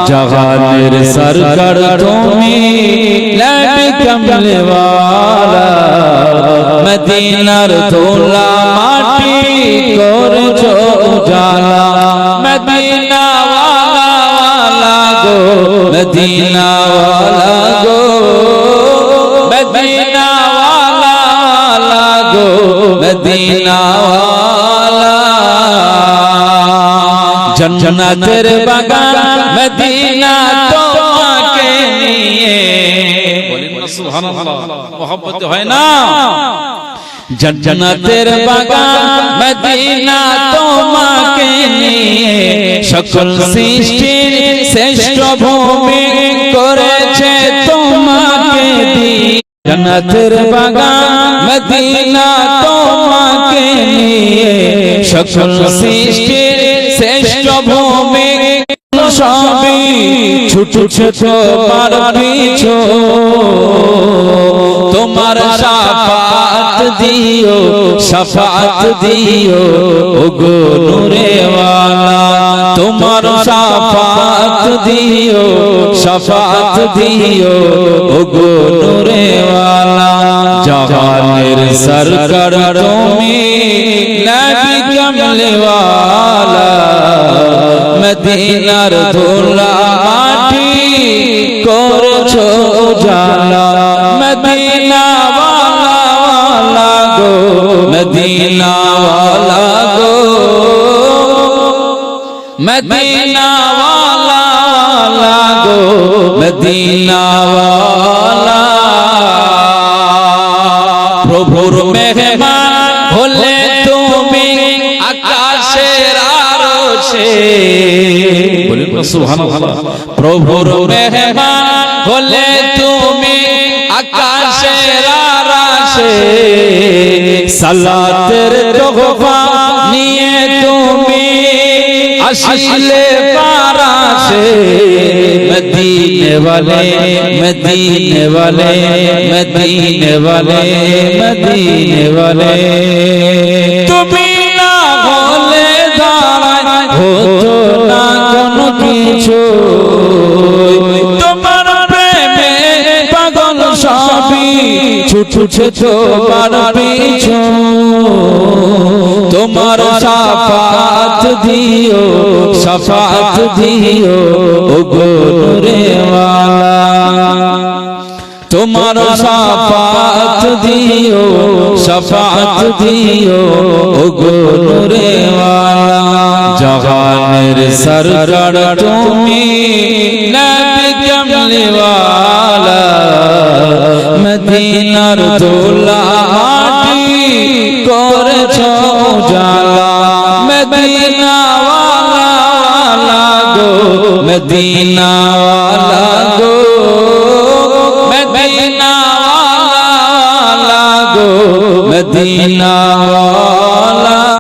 जहानेर सरकार तुमी नबी कमले वाला मदीनार धूला माटी करेছো उजाला मदीना वाला गो मदीना वाला गो मदीना वाला गो मदीना वाला जन्नतेर बागान मदीना তোমাকে নিয়ে বলেন না সুবহানাল্লাহ मोहब्बत হয় না जन्नतेर बागान मदीना তোমাকে নিয়ে সকল সৃষ্টির শ্রেষ্ঠ ভূমি করেছে তোমাকে দিয়ে जन्नतेर बागान मदीना তোমাকে নিয়ে সকল সৃষ্টির শ্রেষ্ঠ ভূমি সবই ছুটছে তোমার পিছু তোমার শাফাত দিও শাফাত দিও ওগো নূরে ওয়ালা তোমার শাফাত দিও শাফাত দিও ওগো নূরে ওয়ালা জাহানের সরকার তুমি নবী কমলে ওয়ালা মদিনার ধুলা মাটি করেছো উজালা মদিনা ওয়ালা গো মদিনা ওয়ালা গো মদিনা ওয়ালা গো মদিনা ওয়ালা প্রভুর মেহমান হলে তুমি আকাশের আরশে বলেন না সুবহানাল্লাহ প্রভুর মেহমান হলে তুমি আকাশের আরশে সালাতের তোহফা নিয়ে তুমি আসলে পারাশে মদিনে वाले मदीने वाले मदीने वाले मदीने वाले তুমি না হলে দাঁড়ায় হতো না কোনো কিছু তোমার প্রেমে পাগল সবই ছুটছে তোমার পিছু তোমার শাফাত দিও শাফাত দিও ওগো নূরে ওয়ালা তোমার শাফাত দিও শাফাত দিও ওগো নূরে ওয়ালা জাহানের সরকার তুমি নবী কমলে ওয়ালা মদিনার ধুলা মাটি করেছো উজালা মদিনা ওয়ালা গো মদিনা ওয়ালা গো মদিনা ওয়ালা গো মদিনা